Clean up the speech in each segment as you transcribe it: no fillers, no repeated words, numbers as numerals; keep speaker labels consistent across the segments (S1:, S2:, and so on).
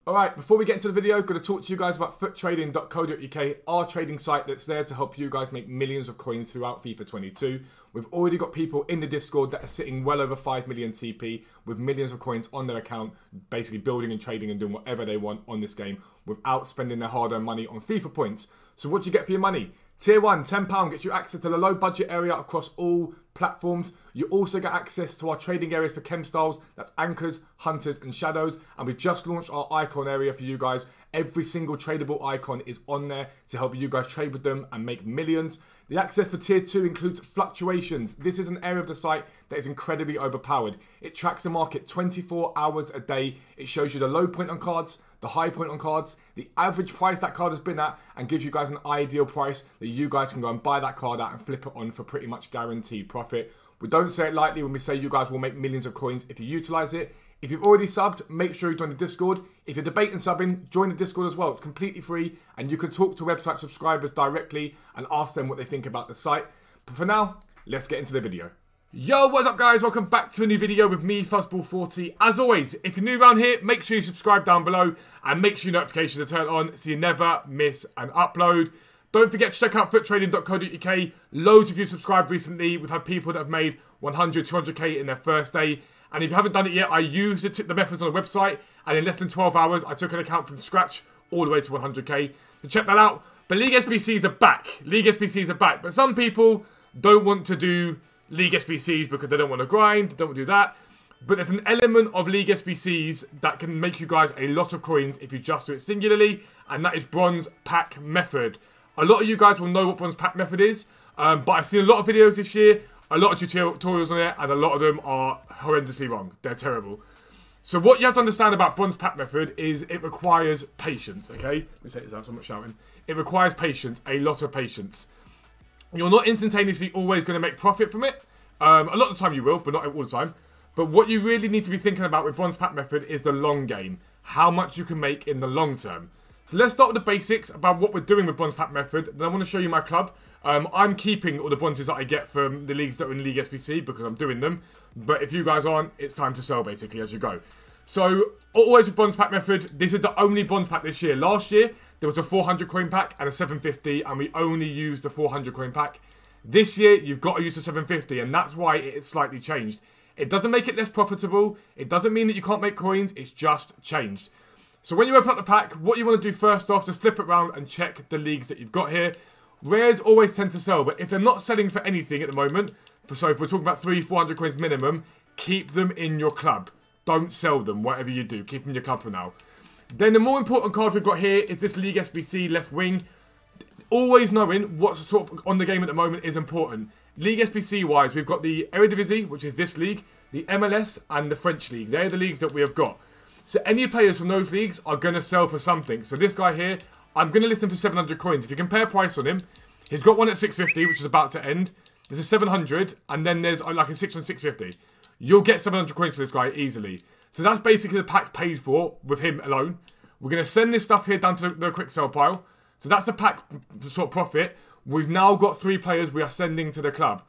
S1: Alright, before we get into the video, I'm going to talk to you guys about foottrading.co.uk, our trading site that's there to help you guys make millions of coins throughout FIFA 22. We've already got people in the Discord that are sitting well over 5 million TP with millions of coins on their account, basically building and trading and doing whatever they want on this game without spending their hard-earned money on FIFA points. So what do you get for your money? Tier 1, £10 gets you access to the low budget area across all platforms. You also get access to our trading areas for chem styles, that's anchors, hunters and shadows. And we've just launched our icon area for you guys. Every single tradable icon is on there to help you guys trade with them and make millions. The access for tier 2 includes fluctuations. This is an area of the site that is incredibly overpowered. It tracks the market 24 hours a day. It shows you the low point on cards, the high point on cards, the average price that card has been at, and gives you guys an ideal price that you guys can go and buy that card at and flip it on for pretty much guaranteed profit. We don't say it lightly when we say you guys will make millions of coins if you utilize it. If you've already subbed, make sure you join the Discord. If you're debating subbing, join the Discord as well. It's completely free and you can talk to website subscribers directly and ask them what they think about the site. But for now, let's get into the video. Yo, what's up guys? Welcome back to a new video with me, Fuzzball40. As always, if you're new around here, make sure you subscribe down below and make sure your notifications are turned on so you never miss an upload. Don't forget to check out foottrading.co.uk. Loads of you subscribed recently. We've had people that have made 100, 200k in their first day. And if you haven't done it yet, I used the methods on the website. And in less than 12 hours, I took an account from scratch all the way to 100k. So check that out. But League SBCs are back. League SBCs are back. But some people don't want to do League SBCs because they don't want to grind. They don't want to do that. But there's an element of League SBCs that can make you guys a lot of coins if you just do it singularly. And that is Bronze Pack Method. A lot of you guys will know what Bronze Pack Method is. But I've seen a lot of videos this year. A lot of tutorials on it, and a lot of them are horrendously wrong. They're terrible. So what you have to understand about Bronze Pack Method is it requires patience, okay? Let me say this out so I'm not shouting. It requires patience, a lot of patience. You're not instantaneously always going to make profit from it. A lot of the time you will, but not all the time. But what you really need to be thinking about with Bronze Pack Method is the long game. How much you can make in the long term. So let's start with the basics about what we're doing with Bronze Pack Method. Then I want to show you my club. I'm keeping all the bronzes that I get from the leagues that are in League SBC because I'm doing them. But if you guys aren't, it's time to sell basically as you go. So always with Bronze Pack Method, this is the only bronze pack this year. Last year, there was a 400 coin pack and a 750 and we only used the 400 coin pack. This year, you've got to use the 750 and that's why it is slightly changed. It doesn't make it less profitable. It doesn't mean that you can't make coins. It's just changed. So when you open up the pack, what you want to do first off is flip it around and check the leagues that you've got here. Rares always tend to sell, but if they're not selling for anything at the moment, so if we're talking about 300-400 coins minimum, keep them in your club. Don't sell them, whatever you do. Keep them in your club for now. Then the more important card we've got here is this League SBC left wing. Always knowing what's sort of on the game at the moment is important. League SBC-wise, we've got the Eredivisie, which is this league, the MLS, and the French league. They're the leagues that we have got. So any players from those leagues are going to sell for something. So this guy here, I'm going to list him for 700 coins. If you compare price on him, he's got one at 650, which is about to end. There's a 700, and then there's like a 6 on 650. You'll get 700 coins for this guy easily. So that's basically the pack paid for with him alone. We're going to send this stuff here down to the quick sell pile. So that's the pack sort of profit. We've now got 3 players we are sending to the club.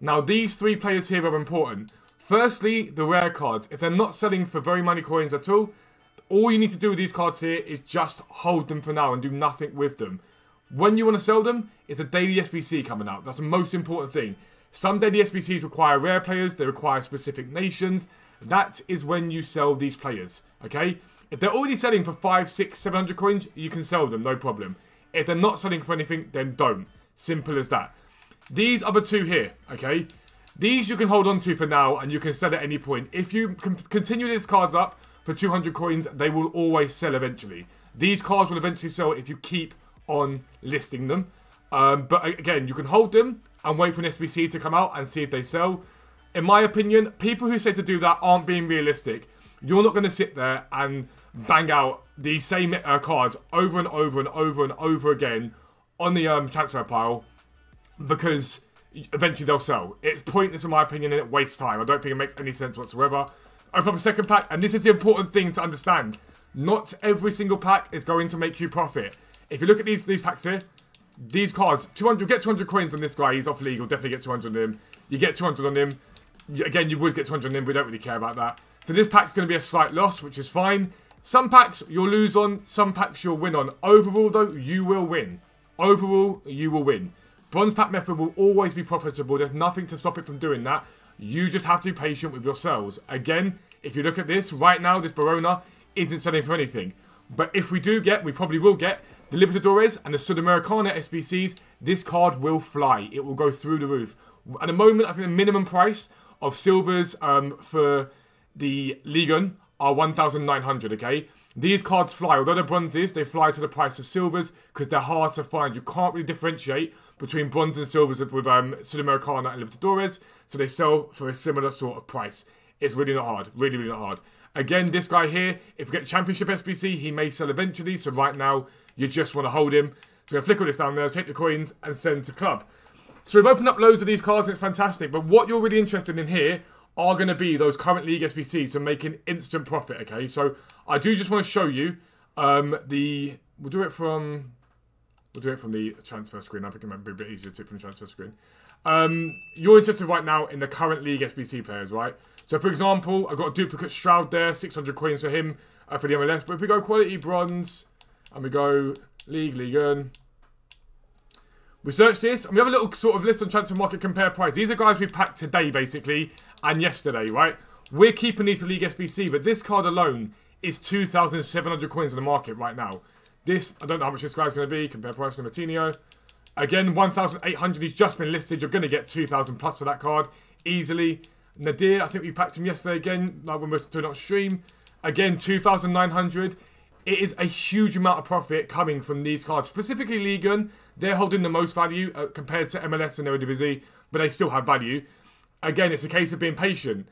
S1: Now these 3 players here are important. Firstly, the rare cards. If they're not selling for very many coins at all you need to do with these cards here is just hold them for now and do nothing with them. When you want to sell them, it's a daily SBC coming out. That's the most important thing. Some daily SBCs require rare players. They require specific nations. That is when you sell these players, okay? If they're already selling for 5, 6, 700 coins, you can sell them, no problem. If they're not selling for anything, then don't. Simple as that. These other 2 here, okay? These you can hold on to for now and you can sell at any point. If you continue these cards up for 200 coins, they will always sell eventually. These cards will eventually sell if you keep on listing them. But again, you can hold them and wait for an SBC to come out and see if they sell. In my opinion, people who say to do that aren't being realistic. You're not going to sit there and bang out the same cards over and over and over and over again on the transfer pile because eventually they'll sell. It's pointless in my opinion and it wastes time. I don't think it makes any sense whatsoever. Open up a second pack, and this is the important thing to understand. Not every single pack is going to make you profit. If you look at these packs here, these cards, 200, get 200 coins on this guy. He's off league. You'll definitely get 200 on him. You get 200 on him. Again, you would get 200 on him. We don't really care about that. So this pack's going to be a slight loss, which is fine. Some packs you'll lose on, some packs you'll win on. Overall, though, you will win. Overall, you will win. Bronze pack method will always be profitable. There's nothing to stop it from doing that. You just have to be patient with your sales. Again, if you look at this, right now, this Barona isn't selling for anything. But if we do get, we probably will get, the Libertadores and the Sudamericana SBCs, this card will fly. It will go through the roof. At the moment, I think the minimum price of silvers for the LIGUE are 1,900, okay? These cards fly. Although they're bronzes, they fly to the price of silvers because they're hard to find. You can't really differentiate between bronze and silvers with Sudamericana and Libertadores, so they sell for a similar sort of price. It's really not hard. Really, really not hard. Again, this guy here, if we get the Championship SBC, he may sell eventually, so right now, you just want to hold him. So we're going to flick all this down there, take the coins, and send to club. So we've opened up loads of these cards, and it's fantastic, but what you're really interested in here are going to be those current League SBCs, so making instant profit, okay? So I do just want to show you we'll do it from the transfer screen. I think it might be a bit easier to do it from the transfer screen. You're interested right now in the current League SBC players, right? So for example, I've got a duplicate Stroud there, 600 coins for him for the MLS. But if we go quality bronze and we go Ligue, we search this and we have a little sort of list on transfer market compare price. These are guys we packed today basically and yesterday, right? We're keeping these for League SBC, but this card alone is 2,700 coins in the market right now. This, I don't know how much this guy's going to be. Compare price for Martinho. Again, 1,800. He's just been listed. You're going to get 2,000 plus for that card easily. Nadir, I think we packed him yesterday again, like when we were doing it on stream. Again, 2,900. It is a huge amount of profit coming from these cards. Specifically Ligue, they're holding the most value compared to MLS and Eredivisie, but they still have value. Again, it's a case of being patient.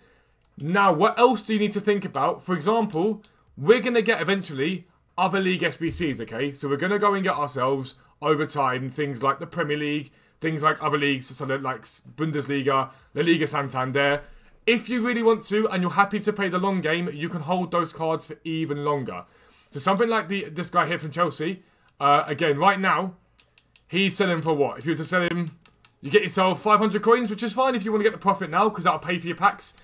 S1: Now, what else do you need to think about? For example, we're going to get eventually other League SBCs, okay? So we're going to go and get ourselves, over time, things like the Premier League, things like other leagues, so like Bundesliga, La Liga Santander. If you really want to, and you're happy to play the long game, you can hold those cards for even longer. So something like this guy here from Chelsea, again, right now, he's selling for what? If you were to sell him, you get yourself 500 coins, which is fine if you want to get the profit now, because that'll pay for your packs.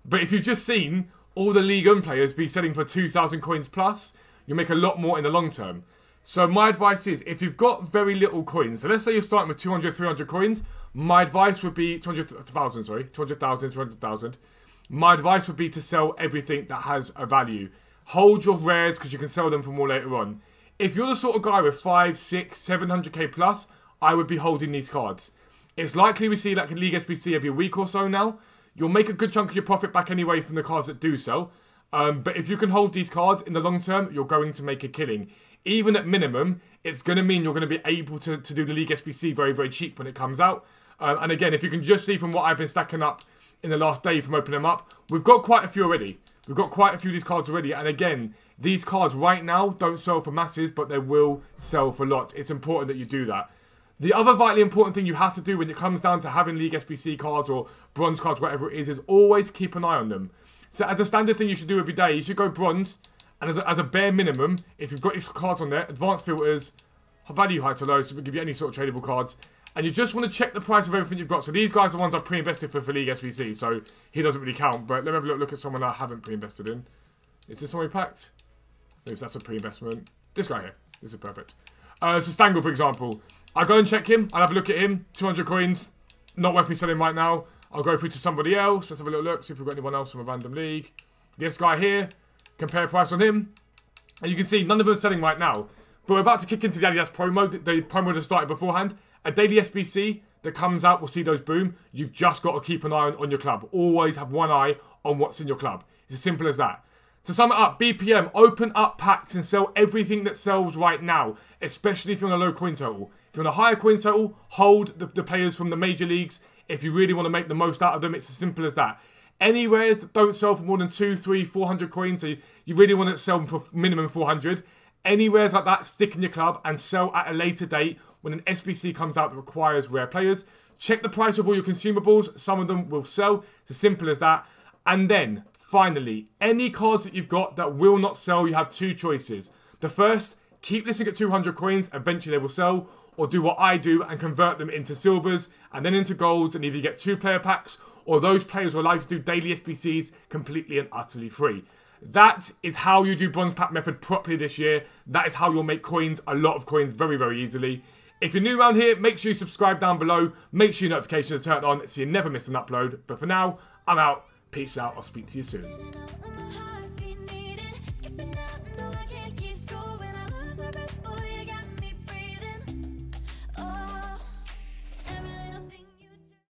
S1: But if you've just seen all the Ligue 1 players be selling for 2,000 coins plus, you'll make a lot more in the long term. So my advice is, if you've got very little coins, so let's say you're starting with 200, 300 coins, my advice would be 200,000, sorry, 200,000, 300,000. My advice would be to sell everything that has a value. Hold your rares because you can sell them for more later on. If you're the sort of guy with 5, 6, 700k plus, I would be holding these cards. It's likely we see like a League SBC every week or so now. You'll make a good chunk of your profit back anyway from the cards that do sell. But if you can hold these cards in the long term, you're going to make a killing. Even at minimum, it's going to mean you're going to be able to do the League SBC very, very cheap when it comes out. And again, if you can just see from what I've been stacking up in the last day from opening them up, we've got quite a few already. We've got quite a few of these cards already. And again, these cards right now don't sell for masses, but they will sell for lots. It's important that you do that. The other vitally important thing you have to do when it comes down to having League SBC cards or bronze cards, whatever it is always keep an eye on them. So as a standard thing you should do every day, you should go bronze. And as a bare minimum, if you've got these cards on there, advanced filters, value high to low, so we'll give you any sort of tradable cards. And you just want to check the price of everything you've got. So these guys are the ones I pre-invested for League SBC, so he doesn't really count. But let me have a look at someone I haven't pre-invested in. Is this someone we packed? Maybe that's a pre-investment. This guy here. This is perfect. So Stangl, for example. I'll go and check him. I'll have a look at him. 200 coins. Not worth me selling right now. I'll go through to somebody else. Let's have a little look, see if we've got anyone else from a random league. This guy here. Compare price on him. And you can see none of them are selling right now. But we're about to kick into the ADIDAS promo. The promo that started beforehand. A daily SBC that comes out, we'll see those boom. You've just got to keep an eye on your club. Always have one eye on what's in your club. It's as simple as that. To sum it up, BPM, open up packs and sell everything that sells right now. Especially if you're on a low coin total. If you're on a higher coin total, hold the players from the major leagues. If you really want to make the most out of them, it's as simple as that. Any rares that don't sell for more than 200, 300, 400 coins, so you really want to sell them for minimum 400. Any rares like that, stick in your club and sell at a later date when an SBC comes out that requires rare players. Check the price of all your consumables. Some of them will sell. It's as simple as that. And then, finally, any cards that you've got that will not sell, you have two choices. The first, keep listing at 200 coins. Eventually they will sell. Or do what I do and convert them into silvers and then into golds and either get 2 player packs or those players will allow you to do daily SBCs completely and utterly free. That is how you do bronze pack method properly this year. That is how you'll make coins, a lot of coins, very, very easily. If you're new around here, make sure you subscribe down below. Make sure your notifications are turned on so you never miss an upload. But for now, I'm out. Peace out. I'll speak to you soon.